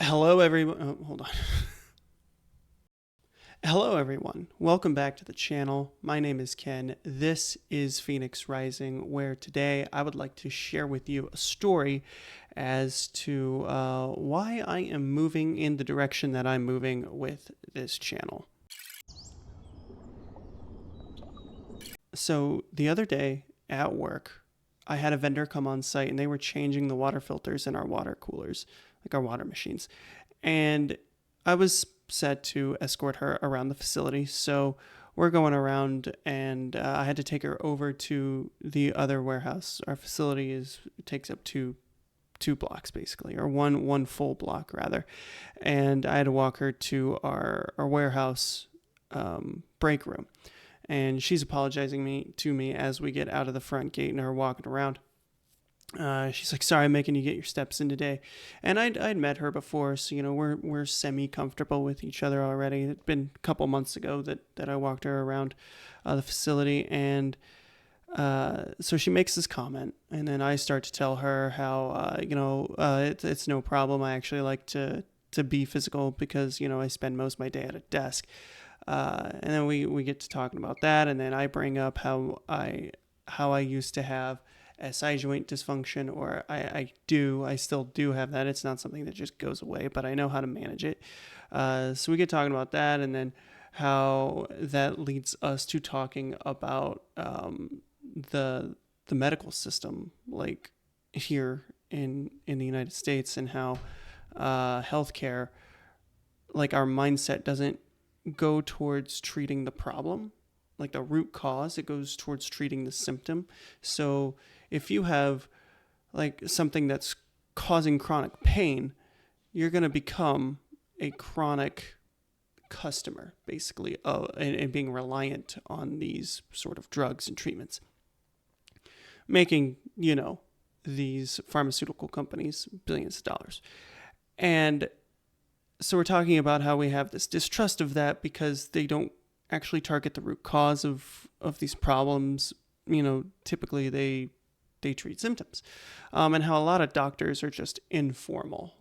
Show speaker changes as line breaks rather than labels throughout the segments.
Hello, everyone. Oh, hold on. Hello, everyone. Welcome back to the channel. My name is Ken. This is Fenix Rising, where today I would like to share with you a story as to why I am moving in the direction that I'm moving with this channel. So, the other day at work, I had a vendor come on site and they were changing the water filters in our water coolers, like our water machines. And I was set to escort her around the facility. So we're going around, and I had to take her over to the other warehouse. Our facility takes up two blocks basically, or one full block rather. And I had to walk her to our warehouse break room. And she's apologizing to me as we get out of the front gate and are walking around. She's like, "Sorry, I'm making you get your steps in today," and I'd met her before, so we're semi comfortable with each other already. It's been a couple months ago that I walked her around the facility, and so she makes this comment, and then I start to tell her how it's no problem. I actually like to be physical because I spend most of my day at a desk, and then we get to talking about that, and then I bring up how I used to have SI joint dysfunction, or I still do have that. It's not something that just goes away, but I know how to manage it. So we get talking about that, and then how that leads us to talking about the medical system, like here in the United States, and how healthcare, like our mindset doesn't go towards treating the problem, like the root cause. It goes towards treating the symptom. So if you have like something that's causing chronic pain, you're going to become a chronic customer, basically, and being reliant on these sort of drugs and treatments, making, these pharmaceutical companies billions of dollars. And so we're talking about how we have this distrust of that because they don't actually target the root cause of these problems. Typically they treat symptoms, and how a lot of doctors are just informal.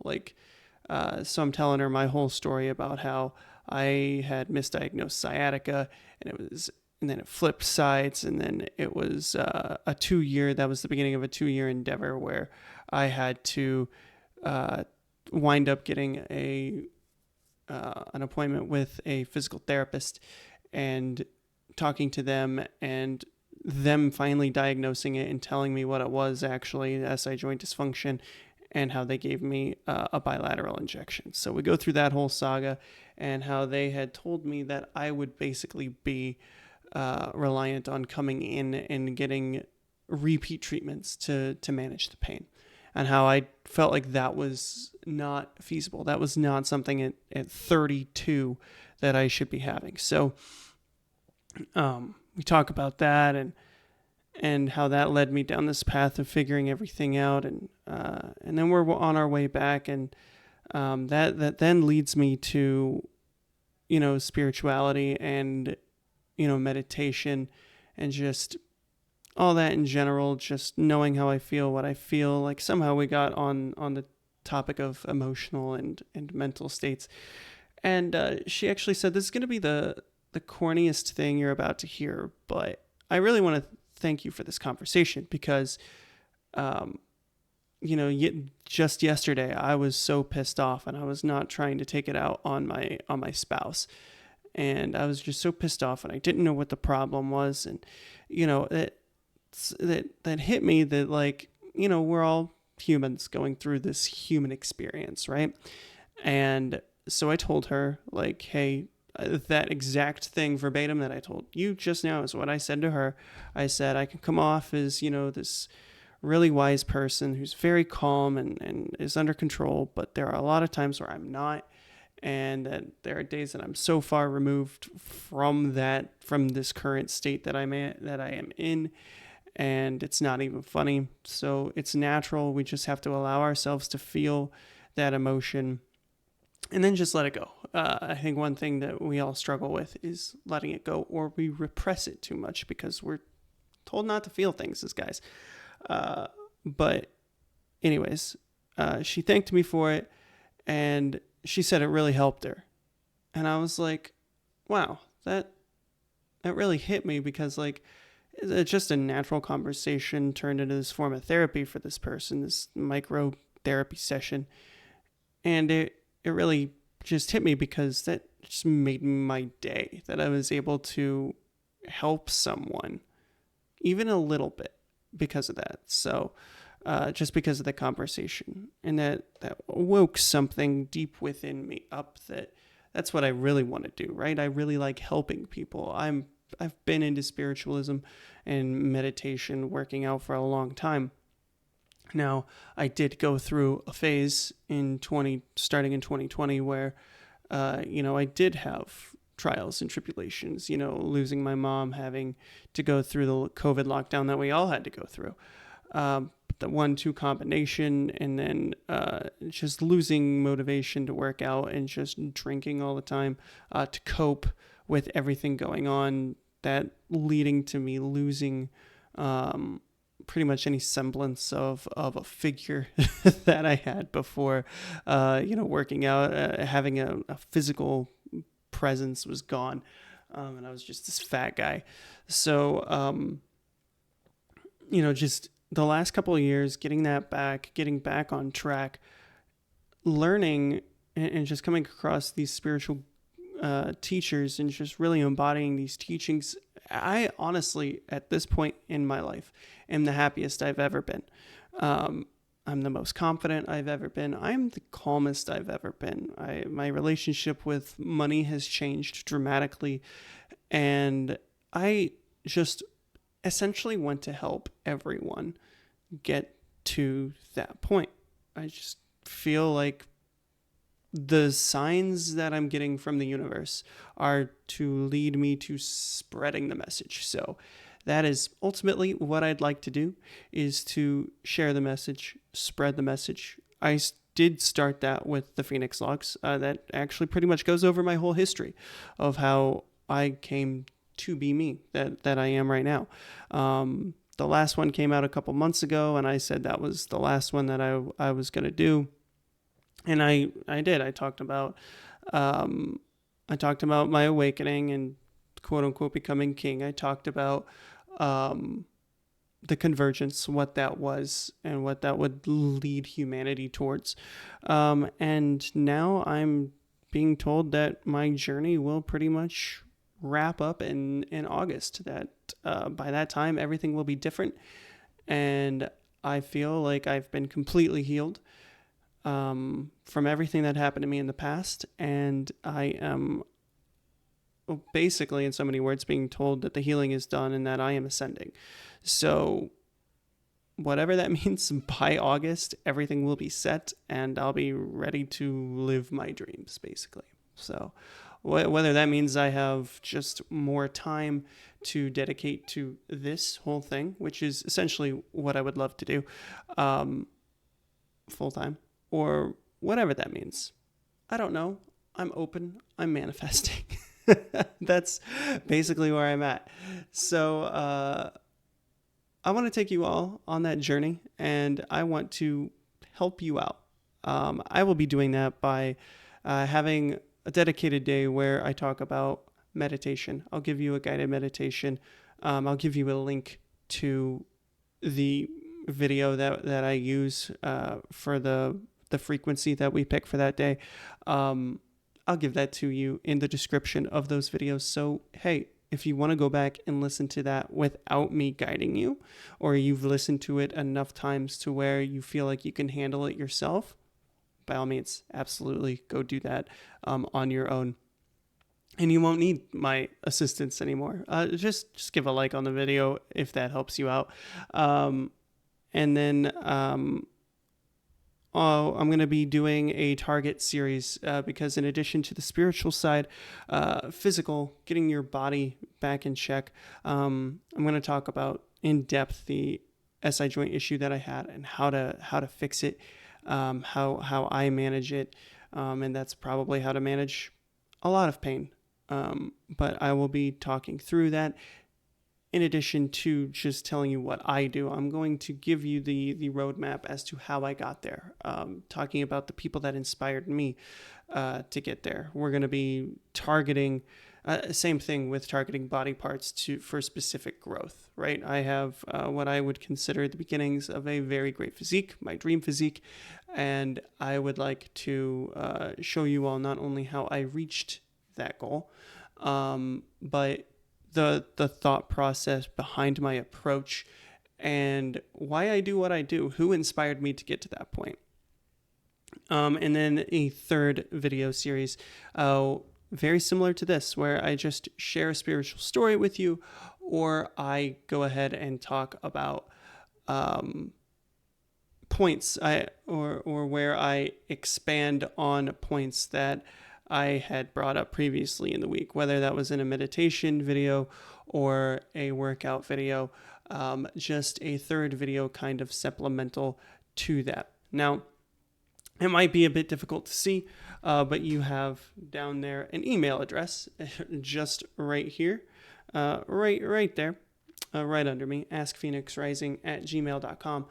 So I'm telling her my whole story about how I had misdiagnosed sciatica, and then it flipped sides, and then it was that was the beginning of a 2-year endeavor where I had to wind up getting an appointment with a physical therapist and talking to them, and them finally diagnosing it and telling me what it was, actually SI joint dysfunction, and how they gave me a bilateral injection. So we go through that whole saga, and how they had told me that I would basically be reliant on coming in and getting repeat treatments to manage the pain, and how I felt like that was not feasible. That was not something at 32 that I should be having. So we talk about that, and how that led me down this path of figuring everything out, and then we're on our way back, and that then leads me to spirituality and meditation, and just all that in general, just knowing how I feel, what I feel. Like somehow we got on the topic of emotional and mental states, and she actually said, "This is going to be the corniest thing you're about to hear, but I really want to thank you for this conversation because, just yesterday I was so pissed off, and I was not trying to take it out on my spouse, and I was just so pissed off, and I didn't know what the problem was, and that hit me that, like, we're all humans going through this human experience, right?" And so I told her, like, "Hey, that exact thing verbatim that I told you just now is what I said to her. I said, I can come off as, this really wise person who's very calm and is under control, but there are a lot of times where I'm not. And that there are days that I'm so far removed from this current state that I am in. And it's not even funny. So it's natural. We just have to allow ourselves to feel that emotion and then just let it go." I think one thing that we all struggle with is letting it go, or we repress it too much because we're told not to feel things as guys. But anyways, she thanked me for it, And she said it really helped her. And I was like, wow, that really hit me, because like it's just a natural conversation turned into this form of therapy for this person, this micro therapy session. And it really just hit me, because that just made my day, that I was able to help someone even a little bit because of that. So just because of the conversation, and that woke something deep within me up, that's what I really want to do, right? I really like helping people. I've been into spiritualism and meditation, working out for a long time. Now, I did go through a phase starting in 2020, where, I did have trials and tribulations, losing my mom, having to go through the COVID lockdown that we all had to go through. The 1-2 combination, and then just losing motivation to work out, and just drinking all the time to cope with everything going on, that leading to me losing pretty much any semblance of a figure that I had before. Working out, having a physical presence was gone, and I was just this fat guy. So, just the last couple of years, getting back on track, learning and just coming across these spiritual teachers, and just really embodying these teachings. I honestly, at this point in my life, am the happiest I've ever been. I'm the most confident I've ever been. I'm the calmest I've ever been. My relationship with money has changed dramatically, and I just essentially want to help everyone get to that point. I just feel like the signs that I'm getting from the universe are to lead me to spreading the message. So that is ultimately what I'd like to do, is to share the message, spread the message. I did start that with the Fenix Logs. That actually pretty much goes over my whole history of how I came to be me that I am right now. The last one came out a couple months ago, and I said that was the last one that I was going to do. And I did. I talked about my awakening and quote unquote becoming king. I talked about the convergence, what that was, and what that would lead humanity towards. And now I'm being told that my journey will pretty much wrap up in August. That by that time everything will be different, and I feel like I've been completely healed from everything that happened to me in the past, and I am basically, in so many words, being told that the healing is done and that I am ascending. So whatever that means, by August, everything will be set, and I'll be ready to live my dreams, basically. So whether that means I have just more time to dedicate to this whole thing, which is essentially what I would love to do full time, or whatever that means, I don't know. I'm open. I'm manifesting. That's basically where I'm at. So I want to take you all on that journey, and I want to help you out. I will be doing that by having a dedicated day where I talk about meditation. I'll give you a guided meditation. I'll give you a link to the video that I use for the frequency that we pick for that day. I'll give that to you in the description of those videos. So, hey, if you want to go back and listen to that without me guiding you, or you've listened to it enough times to where you feel like you can handle it yourself, by all means, absolutely go do that on your own. And you won't need my assistance anymore. Just give a like on the video if that helps you out. And then I'm going to be doing a target series because in addition to the spiritual side, physical, getting your body back in check, I'm going to talk about in depth the SI joint issue that I had and how to fix it, how I manage it, and that's probably how to manage a lot of pain. But I will be talking through that in addition to just telling you what I do, I'm going to give you the roadmap as to how I got there, talking about the people that inspired me to get there. We're going to be targeting, same thing with targeting body parts for specific growth, right? I have what I would consider the beginnings of a very great physique, my dream physique, and I would like to show you all not only how I reached that goal, but the thought process behind my approach and why I do what I do, who inspired me to get to that point. And then a third video series, very similar to this, where I just share a spiritual story with you, or I go ahead and talk about points or where I expand on points that I had brought up previously in the week, whether that was in a meditation video or a workout video, just a third video kind of supplemental to that. Now, it might be a bit difficult to see, but you have down there an email address just right here, right there, right under me, askfenixrising@gmail.com.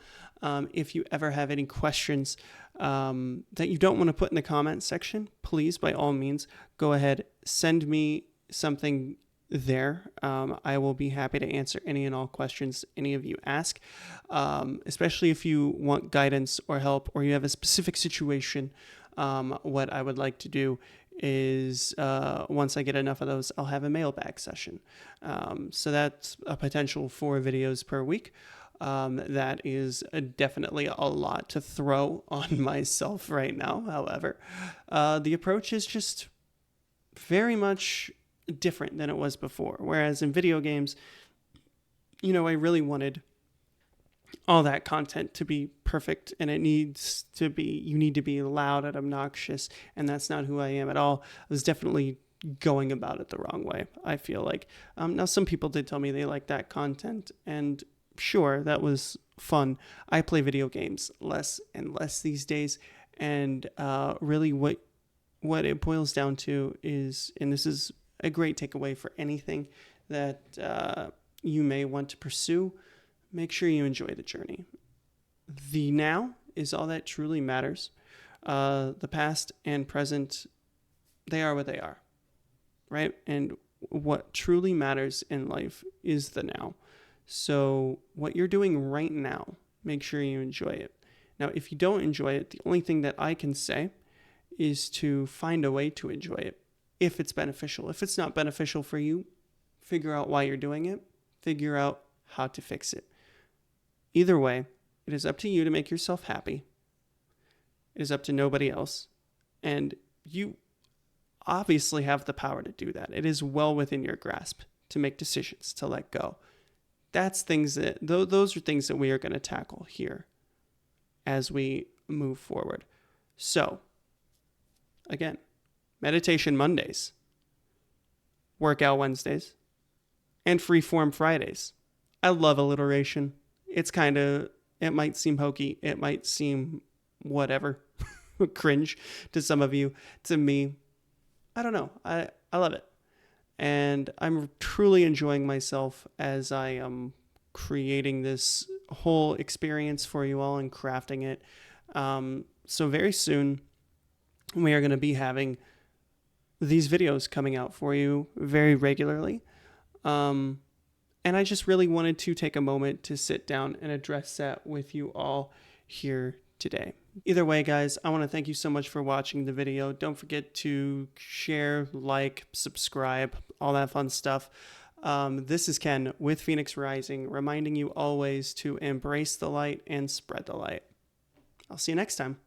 If you ever have any questions that you don't want to put in the comments section, please, by all means, go ahead, send me something there. I will be happy to answer any and all questions any of you ask, especially if you want guidance or help, or you have a specific situation. What I would like to do is once I get enough of those, I'll have a mailbag session. So that's a potential 4 videos per week. That is definitely a lot to throw on myself right now. However, the approach is just very much different than it was before. Whereas in video games, I really wanted all that content to be perfect, and you need to be loud and obnoxious, and that's not who I am at all. I was definitely going about it the wrong way, I feel like. Now, some people did tell me they liked that content, and sure, that was fun. I play video games less and less these days, and really what it boils down to is, and this is a great takeaway for anything that you may want to pursue, make sure you enjoy the journey. The now is all that truly matters. The past and present, they are what they are, right? And what truly matters in life is the now. So what you're doing right now, make sure you enjoy it. Now, if you don't enjoy it, the only thing that I can say is to find a way to enjoy it if it's beneficial. If it's not beneficial for you, figure out why you're doing it. Figure out how to fix it. Either way, it is up to you to make yourself happy. It is up to nobody else. And you obviously have the power to do that. It is well within your grasp to make decisions, to let go. Those are things that we are going to tackle here as we move forward. So, again, meditation Mondays, workout Wednesdays, and freeform Fridays. I love alliteration. It might seem hokey. It might seem whatever, cringe to some of you. To me, I don't know. I love it. And I'm truly enjoying myself as I am creating this whole experience for you all and crafting it. So very soon, we are going to be having these videos coming out for you very regularly. And I just really wanted to take a moment to sit down and address that with you all here today. Either way, guys, I want to thank you so much for watching the video. Don't forget to share, like, subscribe, all that fun stuff. This is Ken with Fenix Rising, reminding you always to embrace the light and spread the light. I'll see you next time.